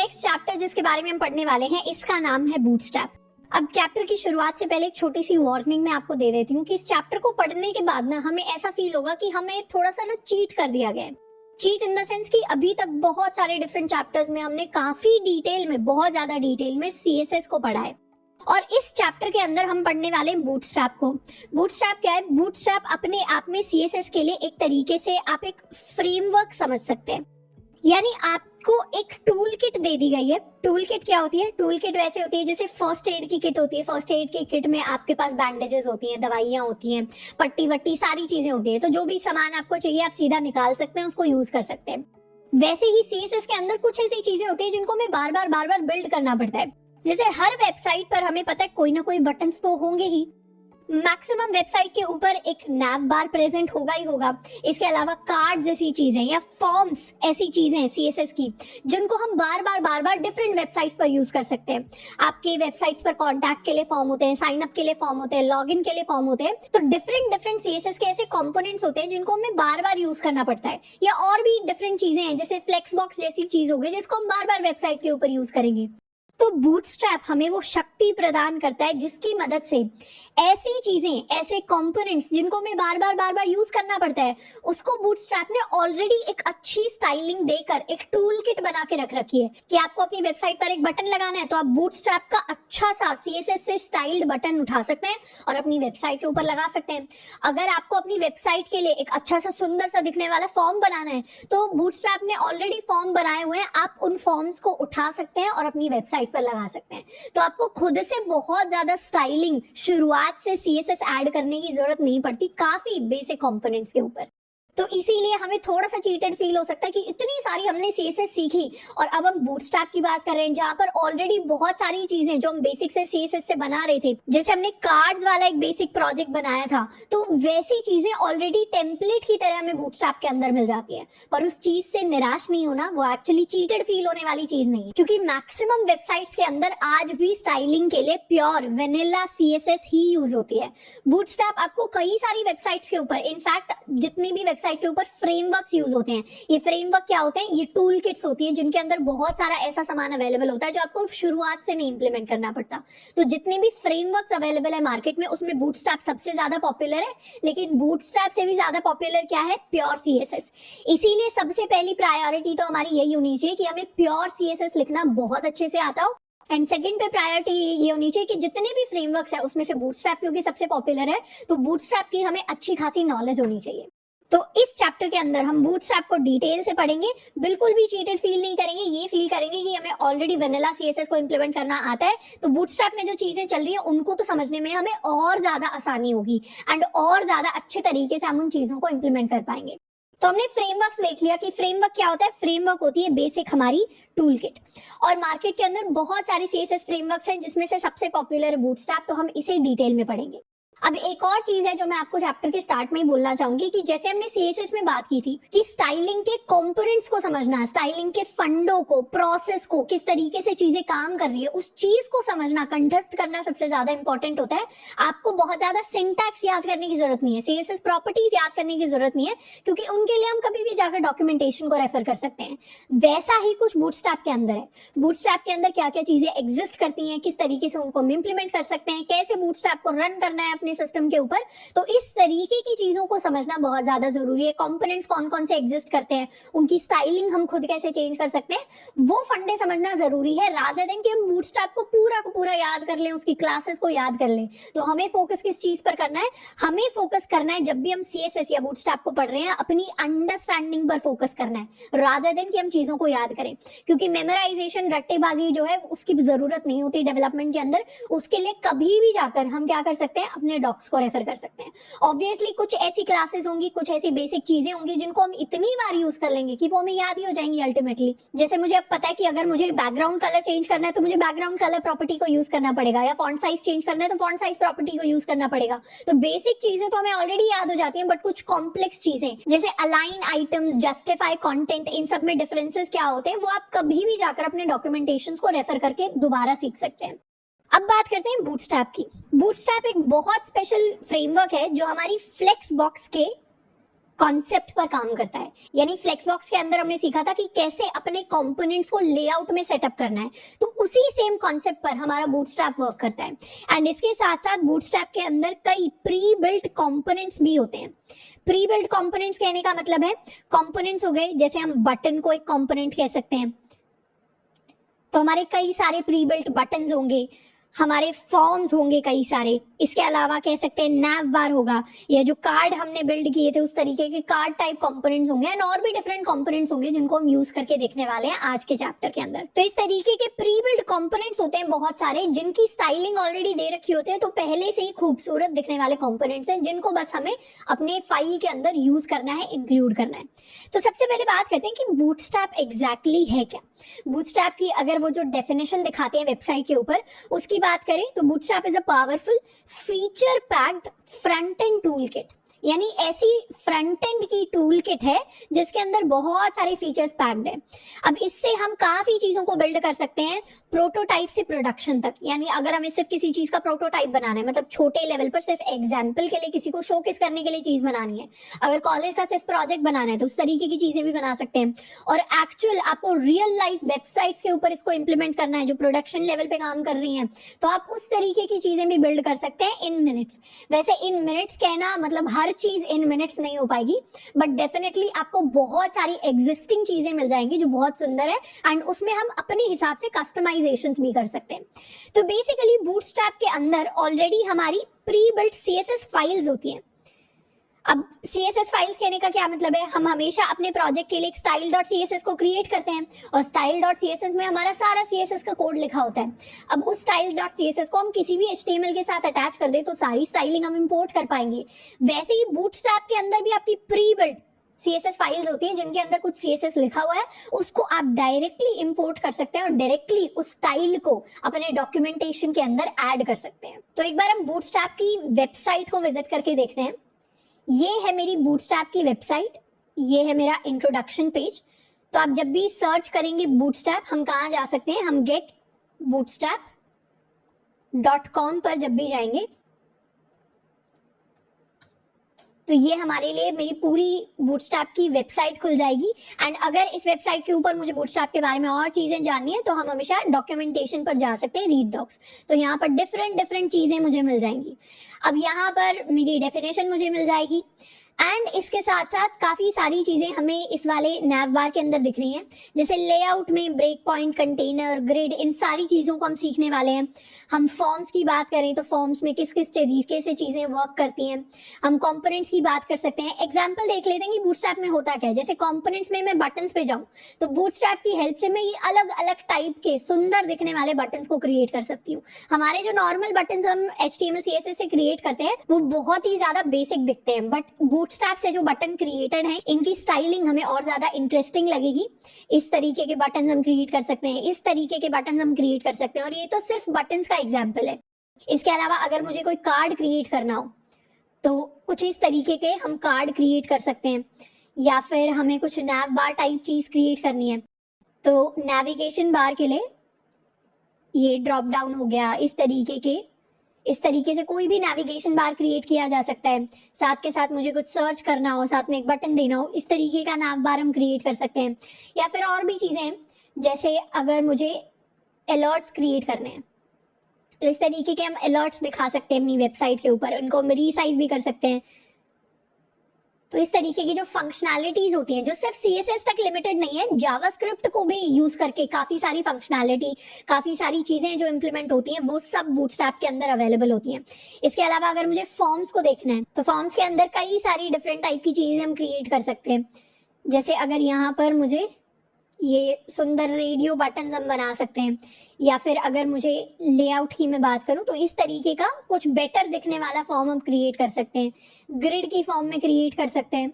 Next chapter जिसके बारे में हम पढ़ने वाले हैं इसका नाम है बूटस्ट्रैप। अब चैप्टर की शुरुआत से पहले एक छोटी सी वार्निंग मैं आपको दे देती हूँ कि इस चैप्टर को पढ़ने के बाद ना हमें ऐसा फील होगा कि हमें थोड़ा सा ना चीट कर दिया गया है। चीट इन द सेंस कि अभी तक बहुत सारे डिफरेंट चैप्टर्स में हमने काफी डिटेल में, बहुत ज्यादा डिटेल में सीएसएस को पढ़ा है और इस चैप्टर के अंदर हम पढ़ने वाले हैं बूटस्ट्रैप को। बूटस्ट्रैप क्या है? बूटस्ट्रैप अपने आप में सीएसएस के लिए एक तरीके से आप एक फ्रेमवर्क समझ सकते हैं, यानी आपको एक टूल किट दे दी गई है। टूल किट क्या होती है? टूल किट वैसे होती है जैसे फर्स्ट एड की किट होती है। फर्स्ट एड की किट में आपके पास बैंडेजेस होती हैं, दवाइयाँ होती हैं, पट्टी वट्टी सारी चीजें होती है, तो जो भी सामान आपको चाहिए आप सीधा निकाल सकते हैं, उसको यूज कर सकते हैं। वैसे ही सीएसएस के अंदर कुछ ऐसी चीजें होती है जिनको हमें बार बार बिल्ड करना पड़ता है। जैसे हर वेबसाइट पर हमें पता है कोई ना कोई बटन्स तो होंगे ही। मैक्सिमम वेबसाइट के ऊपर एक नैव बार प्रेजेंट होगा ही होगा। इसके अलावा कार्ड जैसी चीजें या फॉर्म्स ऐसी चीजें हैं सीएसएस की जिनको हम बार बार डिफरेंट वेबसाइट्स पर यूज कर सकते हैं। आपके वेबसाइट्स पर कॉन्टैक्ट के लिए फॉर्म होते हैं, साइन अप के लिए फॉर्म होते हैं, लॉगिन के लिए फॉर्म होते हैं। तो डिफरेंट सीएसएस के ऐसे कंपोनेंट्स होते हैं जिनको हमें बार यूज करना पड़ता है। या और भी डिफरेंट चीजें हैं जैसे फ्लेक्स बॉक्स जैसी चीज हो गई जिसको हम बार वेबसाइट के ऊपर यूज करेंगे। तो बूटस्ट्रैप हमें वो शक्ति प्रदान करता है जिसकी मदद से ऐसी चीजें, ऐसे कंपोनेंट्स जिनको हमें बार बार यूज करना पड़ता है, उसको बूटस्ट्रैप ने ऑलरेडी एक अच्छी स्टाइलिंग देकर एक टूल किट बना के रख रखी है कि आपको अपनी वेबसाइट पर एक बटन लगाना है तो आप बूटस्ट्रैप का अच्छा सा सीएसएस से स्टाइल्ड बटन उठा सकते हैं और अपनी वेबसाइट के ऊपर लगा सकते हैं। अगर आपको अपनी वेबसाइट के लिए एक अच्छा सा सुंदर सा दिखने वाला फॉर्म बनाना है तो बूटस्ट्रैप ने ऑलरेडी फॉर्म बनाए हुए हैं, आप उन फॉर्म्स को उठा सकते हैं और अपनी वेबसाइट पर लगा सकते हैं। तो आपको खुद से बहुत ज्यादा स्टाइलिंग शुरुआत से सीएसएस ऐड करने की जरूरत नहीं पड़ती, काफी बेसिक कंपोनेंट्स के ऊपर। तो इसीलिए हमें थोड़ा सा चीटेड फील हो सकता है कि इतनी सारी हमने सीएसएस सीखी और अब हम बूटस्ट्रैप की बात कर रहे हैं जहां पर ऑलरेडी बहुत सारी चीजें जो हम बेसिक से सीएसएस से बना रहे थे, जैसे हमने कार्ड्स वाला एक बेसिक प्रोजेक्ट बनाया था, तो वैसी चीजें ऑलरेडी टेम्पलेट की तरह हमें बूटस्ट्रैप के अंदर मिल जाती है। पर उस चीज से निराश नहीं होना, वो एक्चुअली चीटेड फील होने वाली चीज नहीं है, क्योंकि मैक्सिमम वेबसाइट्स के अंदर आज भी स्टाइलिंग के लिए प्योर वेनिला सीएसएस ही यूज होती है। बूटस्ट्रैप आपको कई सारी वेबसाइट्स के ऊपर, इनफैक्ट जितनी भी वेबसाइट के ऊपर फ्रेमवर्क्स यूज होते हैं, ये फ्रेमवर्क क्या होते हैं? ये टूल किट्स होती हैं जिनके अंदर बहुत सारा ऐसा सामान अवेलेबल होता है जो आपको शुरुआत से नहीं इंप्लीमेंट करना पड़ता। तो जितने भी फ्रेमवर्क्स अवेलेबल है मार्केट में उसमें बूटस्ट्रैप सबसे ज्यादा पॉपुलर है, लेकिन बूटस्ट्रैप से भी ज्यादा पॉपुलर क्या है? Pure CSS. इसीलिए सबसे पहली प्रायोरिटी तो हमारी यही होनी चाहिए कि हमें प्योर सीएसएस लिखना बहुत अच्छे से आता हो। एंड सेकंड पे प्रायोरिटी ये होनी चाहिए कि जितने भी फ्रेमवर्क्स है उसमें से बूटस्ट्रैप क्योंकि सबसे पॉपुलर है तो बूटस्ट्रैप की हमें अच्छी खासी नॉलेज होनी चाहिए। तो इस चैप्टर के अंदर हम बूटस्ट्रैप को डिटेल से पढ़ेंगे, बिल्कुल भी चीटेड फील नहीं करेंगे, ये फील करेंगे कि हमें ऑलरेडी वेनिला सीएसएस को इंप्लीमेंट करना आता है। तो बूटस्ट्रैप में जो चीजें चल रही है उनको तो समझने में हमें और ज्यादा आसानी होगी एंड और ज्यादा अच्छे तरीके से हम उन चीजों को इंप्लीमेंट कर पाएंगे। तो हमने फ्रेमवर्क्स देख लिया कि फ्रेमवर्क क्या होता है। फ्रेमवर्क होती है बेसिक हमारी टूल किट, और मार्केट के अंदर बहुत सारी सीएसएस फ्रेमवर्क्स हैं जिसमें से सबसे पॉपुलर है बूटस्ट्रैप, तो हम इसे डिटेल में पढ़ेंगे। अब एक और चीज है जो मैं आपको चैप्टर के स्टार्ट में ही बोलना चाहूंगी कि जैसे हमने सीएसएस में बात की थी कि स्टाइलिंग के कंपोनेंट्स को समझना, स्टाइलिंग के फंडों को, प्रोसेस को, किस तरीके से चीजें काम कर रही है उस चीज को समझना, कंठस्थ करना सबसे ज्यादा इंपॉर्टेंट होता है। आपको बहुत ज्यादा सिंटैक्स याद करने की जरूरत नहीं है, सीएसएस प्रॉपर्टीज याद करने की जरूरत नहीं है, क्योंकि उनके लिए हम कभी भी जाकर डॉक्यूमेंटेशन को रेफर कर सकते हैं। वैसा ही कुछ बूटस्ट्रैप के अंदर है। बूटस्ट्रैप के अंदर क्या क्या चीजें एग्जिस्ट करती हैं, किस तरीके से उनको हम इंप्लीमेंट कर सकते हैं, कैसे बूटस्ट्रैप को रन करना है अपने सिस्टम के ऊपर, तो इस तरीके की चीजों को समझना बहुत ज्यादा जरूरी है। कंपोनेंट्स कौन कौन से एग्जिस्ट करते हैं, उनकी स्टाइलिंग हम खुद कैसे चेंज कर सकते हैं, वो फंडे समझना जरूरी है, रादर देन कि हम बूटस्ट्रैप को पूरा याद कर लें, उसकी क्लासेस को याद कर लें। तो हमें फोकस किस चीज पर करना है? हमें फोकस करना है जब भी हम सीएसएस या बूटस्ट्रैप को पढ़ रहे हैं अपनी अंडरस्टैंडिंग पर फोकस करना है, रादर देन कि हम चीजों को याद करें, क्योंकि मेमोराइजेशन, रट्टेबाजी जो है उसकी जरूरत नहीं होती डेवलपमेंट के अंदर। उसके लिए कभी भी जाकर हम क्या कर सकते हैं? अपने डॉक्स को रेफर कर सकते हैं। ऑब्वियसली कुछ ऐसी क्लासेस होंगी, कुछ ऐसी बेसिक चीजें होंगी जिनको हम इतनी बार यूज कर लेंगे कि वो हमें याद ही हो जाएंगी अल्टीमेटली। जैसे मुझे अब पता है कि अगर मुझे बैकग्राउंड कलर चेंज करना है तो मुझे बैकग्राउंड कलर प्रॉपर्टी को यूज करना पड़ेगा, या फॉन्ट साइज चेंज करना है तो फॉन्ट साइज प्रॉपर्टी को यूज करना पड़ेगा। तो बेसिक चीजें तो हमें ऑलरेडी याद हो जाती हैं, बट कुछ कॉम्प्लेक्स चीजें जैसे अलाइन आइटम्स, जस्टिफाई कंटेंट, इन सब में डिफरेंसेस क्या होते हैं वो आप कभी भी जाकर अपने डॉक्यूमेंटेशंस को रेफर करके दोबारा सीख सकते हैं। अब बात करते हैं बूटस्ट्रैप की। बूटस्ट्रैप एक बहुत स्पेशल फ्रेमवर्क है जो हमारी फ्लेक्स बॉक्स के कॉन्सेप्ट पर काम करता है। यानी फ्लेक्सबॉक्स के अंदर हमने सीखा था कि कैसे अपने कंपोनेंट्स को लेआउट में सेटअप करना है, तो उसी सेम कॉन्सेप्ट पर हमारा बूटस्ट्रैप वर्क करता है। एंड इसके साथ साथ बूटस्ट्रैप के अंदर कई प्री बिल्ट कंपोनेंट्स भी होते हैं। प्री बिल्ट कंपोनेंट्स कहने का मतलब है कंपोनेंट्स हो गए, जैसे हम बटन को एक कंपोनेंट कह सकते हैं, तो हमारे कई सारे प्री बिल्ट बटन्स होंगे, हमारे फॉर्म्स होंगे कई सारे। इसके अलावा कह सकते हैं नैव बार होगा, या जो कार्ड हमने बिल्ड किए थे उस तरीके के कार्ड टाइप कंपोनेंट्स होंगे, एंड और भी डिफरेंट कंपोनेंट्स होंगे जिनको हम यूज करके देखने वाले हैं आज के चैप्टर के अंदर। तो इस तरीके के प्री बिल्ड कंपोनेंट्स होते हैं बहुत सारे, जिनकी स्टाइलिंग ऑलरेडी दे रखी होती है, तो पहले से ही खूबसूरत दिखने वाले कंपोनेंट्स हैं जिनको बस हमें अपने फाइल के अंदर यूज करना है, इंक्लूड करना है। तो सबसे पहले बात करते हैं कि बूटस्ट्रैप एग्जैक्टली है क्या। बूटस्ट्रैप की अगर वो जो डेफिनेशन दिखाते हैं वेबसाइट के ऊपर उसकी बात करें तो bootstrap is a powerful feature packed front end tool kit. यानी ऐसी फ्रंट एंड की टूल किट है जिसके अंदर बहुत सारे फीचर्स पैक्ड है। अब इससे हम काफी चीजों को बिल्ड कर सकते हैं, प्रोटोटाइप से प्रोडक्शन तक। यानी अगर हमें सिर्फ किसी चीज का प्रोटोटाइप बनाना है, मतलब छोटे लेवल पर सिर्फ एग्जाम्पल के लिए किसी को शोकेस करने के लिए चीज बनानी है, अगर कॉलेज का सिर्फ प्रोजेक्ट बनाना है तो उस तरीके की चीजें भी बना सकते हैं। और एक्चुअल आपको रियल लाइफ वेबसाइट्स के ऊपर इसको इंप्लीमेंट करना है जो प्रोडक्शन लेवल पे काम कर रही हैं, तो आप उस तरीके की चीजें भी बिल्ड कर सकते हैं इन मिनट्स। वैसे इन मिनट्स कहना मतलब हर चीज इन मिनट्स नहीं हो पाएगी, बट डेफिनेटली आपको बहुत सारी एग्जिस्टिंग चीजें मिल जाएंगी जो बहुत सुंदर है, एंड उसमें हम अपने हिसाब से कस्टमाइजेशंस भी कर सकते हैं। तो बेसिकली बूटस्ट्रैप के अंदर ऑलरेडी हमारी प्री बिल्ट सीएसएस फाइल्स होती हैं। अब CSS फाइल्स कहने का क्या मतलब है, हम हमेशा अपने प्रोजेक्ट के लिए एक style.css को क्रिएट करते हैं और style.css में हमारा सारा CSS का कोड लिखा होता है। अब उस style.css को हम किसी भी HTML के साथ अटैच कर दे तो सारी स्टाइलिंग हम इंपोर्ट कर पाएंगे। वैसे ही बूटस्ट्रैप के अंदर भी आपकी प्री बिल्ट CSS फाइल्स होती हैं जिनके अंदर कुछ CSS लिखा हुआ है, उसको आप डायरेक्टली इंपोर्ट कर सकते हैं और डायरेक्टली उस स्टाइल को अपने डॉक्यूमेंटेशन के अंदर ऐड कर सकते हैं। तो एक बार हम बूटस्ट्रैप की वेबसाइट को विजिट करके देखते हैं। ये है मेरी बूटस्ट्रैप की वेबसाइट, ये है मेरा इंट्रोडक्शन पेज। तो आप जब भी सर्च करेंगे बूटस्ट्रैप, हम कहाँ जा सकते हैं, हम getbootstrap.com पर जब भी जाएंगे तो ये हमारे लिए मेरी पूरी बूटस्ट्रैप की वेबसाइट खुल जाएगी। एंड अगर इस वेबसाइट के ऊपर मुझे बूटस्ट्रैप के बारे में और चीजें जाननी है तो हम हमेशा डॉक्यूमेंटेशन पर जा सकते हैं, रीड डॉक्स। तो यहाँ पर डिफरेंट चीजें मुझे मिल जाएंगी। अब यहाँ पर मेरी डेफिनेशन मुझे मिल जाएगी, एंड इसके साथ साथ काफी सारी चीजें हमें इस वाले नैव बार के अंदर दिख रही हैं, जैसे लेआउट में ब्रेक पॉइंट, कंटेनर, ग्रिड, इन सारी चीजों को हम सीखने वाले हैं। हम फॉर्म्स की बात करें तो फॉर्म्स में किस किस तरीके से चीजें वर्क करती हैं। हम कंपोनेंट्स की बात कर सकते हैं। एग्जांपल देख लेते हैं कि बूटस्ट्रैप में होता क्या है। जैसे कंपोनेंट्स में मैं बटन्स पे जाऊं तो बूटस्ट्रैप की हेल्प से मैं ये अलग अलग टाइप के सुंदर दिखने वाले बटन्स को क्रिएट कर सकती हूँ। हमारे जो नॉर्मल बटन्स हम HTML CSS से क्रिएट करते हैं वो बहुत ही ज्यादा बेसिक दिखते हैं, बट बूटस्ट्रैप से जो बटन क्रिएटेड है इनकी स्टाइलिंग हमें और ज्यादा इंटरेस्टिंग लगेगी। इस तरीके के बटन हम क्रिएट कर सकते हैं, इस तरीके के बटन हम क्रिएट कर सकते हैं, और ये तो सिर्फ बटन्स का एग्जांपल है। इसके अलावा अगर मुझे कोई कार्ड क्रिएट करना हो तो कुछ इस तरीके के हम कार्ड क्रिएट कर सकते हैं, या फिर हमें कुछ नैव बार टाइप चीज क्रिएट करनी है तो नेविगेशन बार के लिए ये ड्रॉप डाउन हो गया। इस तरीके से कोई भी नेविगेशन बार क्रिएट किया जा सकता है। साथ के साथ मुझे कुछ सर्च करना हो, साथ में एक बटन देना हो, इस तरीके का नैव बार हम क्रिएट कर सकते हैं। या फिर और भी चीजें, जैसे अगर मुझे अलर्ट्स क्रिएट करने हैं तो इस तरीके के हम अलर्ट्स दिखा सकते हैं अपनी वेबसाइट के ऊपर, उनको हम रीसाइज भी कर सकते हैं। तो इस तरीके की जो फंक्शनैलिटीज होती हैं जो सिर्फ CSS तक लिमिटेड नहीं है, जावास्क्रिप्ट को भी यूज करके काफी सारी फंक्शनैलिटी, काफी सारी चीजें जो इंप्लीमेंट होती हैं वो सब बूटस्ट्रैप के अंदर अवेलेबल होती हैं। इसके अलावा अगर मुझे फॉर्म्स को देखना है तो फॉर्म्स के अंदर कई सारी डिफरेंट टाइप की चीजें हम क्रिएट कर सकते हैं। जैसे अगर यहाँ पर मुझे ये सुंदर रेडियो बटन्स हम बना सकते हैं, या फिर अगर मुझे लेआउट की मैं बात करूं तो इस तरीके का कुछ बेटर दिखने वाला फॉर्म हम क्रिएट कर सकते हैं, ग्रिड की फॉर्म में क्रिएट कर सकते हैं।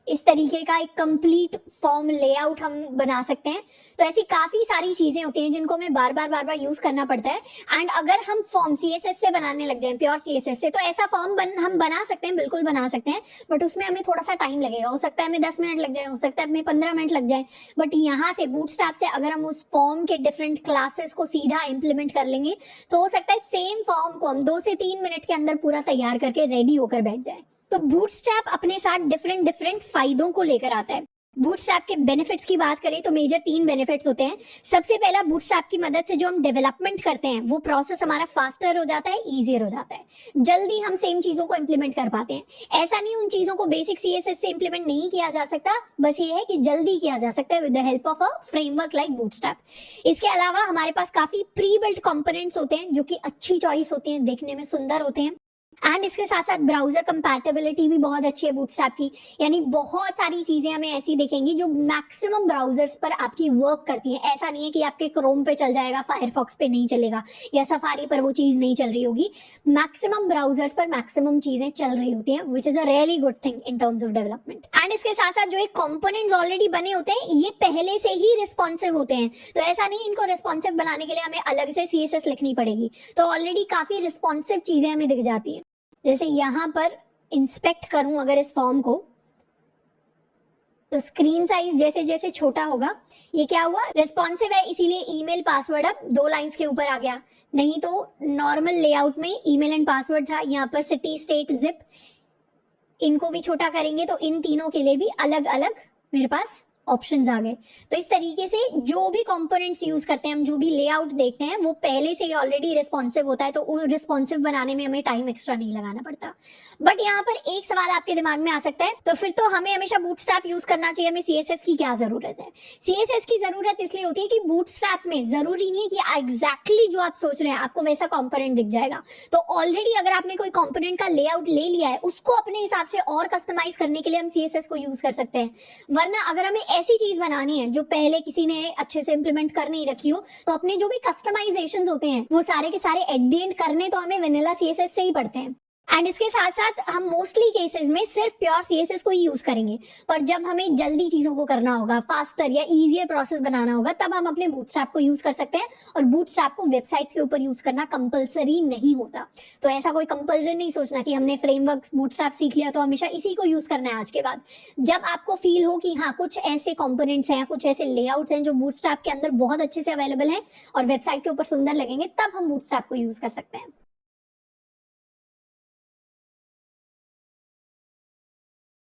इस तरीके का एक कंप्लीट फॉर्म लेआउट हम बना सकते हैं। तो ऐसी काफी सारी चीजें होती हैं जिनको हमें बार बार यूज करना पड़ता है। एंड अगर हम फॉर्म CSS से बनाने लग जाएं, प्योर CSS से, तो ऐसा फॉर्म हम बना सकते हैं, बिल्कुल बना सकते हैं, बट उसमें हमें थोड़ा सा टाइम लगेगा। हो सकता है हमें 10 मिनट लग जाए, हो सकता है हमें 15 मिनट लग जाए, बट यहाँ से बूटस्ट्रैप से अगर हम उस फॉर्म के डिफरेंट क्लासेस को सीधा इंप्लीमेंट कर लेंगे तो हो सकता है सेम फॉर्म को हम 2 से 3 मिनट के अंदर पूरा तैयार करके रेडी होकर बैठ जाए। तो बूटस्ट्रैप अपने साथ डिफरेंट डिफरेंट फायदों को लेकर आता है। बूटस्ट्रैप के बेनिफिट्स की बात करें तो मेजर 3 बेनिफिट्स होते हैं। सबसे पहला, बूटस्ट्रैप की मदद से जो हम डेवलपमेंट करते हैं वो प्रोसेस हमारा फास्टर हो जाता है, ईजियर हो जाता है, जल्दी हम सेम चीजों को इंप्लीमेंट कर पाते हैं। ऐसा नहीं उन चीजों को बेसिक सीएसएस से इंप्लीमेंट नहीं किया जा सकता, बस ये है कि जल्दी किया जा सकता है with the help of a framework like bootstrap. इसके अलावा हमारे पास काफी प्री बिल्ट कंपोनेंट्स होते हैं जो कि अच्छी चॉइस होती हैं, देखने में सुंदर होते हैं। एंड इसके साथ साथ ब्राउजर कंपैटिबिलिटी भी बहुत अच्छी है बूटस्ट्रैप की, यानी बहुत सारी चीजें हमें ऐसी दिखेंगी जो मैक्सिमम ब्राउजर्स पर आपकी वर्क करती है। ऐसा नहीं है कि आपके क्रोम पे चल जाएगा, फायरफॉक्स पे नहीं चलेगा, या सफारी पर वो चीज नहीं चल रही होगी। मैक्सिमम ब्राउजर्स पर मैक्सिमम चीजें चल रही होती हैं, which is a really good thing in terms of development. And इसके साथ साथ जो एक कंपोनेंट्स ऑलरेडी बने होते हैं ये पहले से ही रिस्पॉन्सिव होते हैं, तो ऐसा नहीं इनको रिस्पॉन्सिव बनाने के लिए हमें अलग से सीएसएस लिखनी पड़ेगी। तो ऑलरेडी काफी रिस्पॉन्सिव चीजें हमें दिख जाती हैं। जैसे यहां पर इंस्पेक्ट करूं अगर इस फॉर्म को, तो स्क्रीन साइज जैसे जैसे छोटा होगा, ये क्या हुआ, रिस्पॉन्सिव है, इसीलिए ईमेल पासवर्ड अब 2 लाइंस के ऊपर आ गया। नहीं तो नॉर्मल लेआउट में ईमेल एंड पासवर्ड था, यहाँ पर सिटी स्टेट जिप, इनको भी छोटा करेंगे तो इन तीनों के लिए भी अलग अलग मेरे पास ऑप्शंस आ गए। तो इस तरीके से जो भी कंपोनेंट्स यूज करते हैं हम, जो भी लेआउट देखते हैं वो पहले से ही ऑलरेडी रिस्पॉन्सिव होता है, तो वो रिस्पॉन्सिव बनाने में हमें टाइम एक्स्ट्रा नहीं लगाना पड़ता। बट यहाँ पर एक सवाल आपके दिमाग में आ सकता है, तो फिर तो हमें हमेशा बूटस्ट्रैप यूज करना चाहिए, हमें सीएसएस की क्या जरूरत है? सीएसएस की जरूरत इसलिए होती है कि बूटस्ट्रैप में जरूरी नहीं है कि एग्जैक्टली जो आप सोच रहे हैं आपको वैसा कंपोनेंट दिख जाएगा। तो ऑलरेडी अगर आपने कोई कंपोनेंट का लेआउट ले लिया है, उसको अपने हिसाब से और कस्टमाइज करने के लिए हम सीएसएस को यूज कर सकते हैं। वरना अगर हमें ऐसी चीज बनानी है जो पहले किसी ने अच्छे से इंप्लीमेंट कर नहीं रखी हो, तो अपने जो भी कस्टमाइजेशंस होते हैं वो सारे के सारे एट द एंड करने तो हमें वेनिला सीएसएस से ही पड़ते हैं। एंड इसके साथ साथ हम मोस्टली केसेस में सिर्फ प्योर सीएसएस को ही यूज करेंगे, पर जब हमें जल्दी चीजों को करना होगा, फास्टर या इजियर प्रोसेस बनाना होगा, तब हम अपने बूटस्ट्रैप को यूज कर सकते हैं। और बूटस्ट्रैप को वेबसाइट्स के ऊपर यूज करना कंपलसरी नहीं होता, तो ऐसा कोई कंपल्जन नहीं सोचना कि हमने फ्रेमवर्क बूटस्ट्रैप सीख लिया तो हमेशा इसी को यूज करना है आज के बाद। जब आपको फील हो कि हाँ कुछ ऐसे कॉम्पोनेंट्स हैं, कुछ ऐसे लेआउट्स हैं जो बूटस्ट्रैप के अंदर बहुत अच्छे से अवेलेबल हैं और वेबसाइट के ऊपर सुंदर लगेंगे, तब हम बूटस्ट्रैप को यूज कर सकते हैं।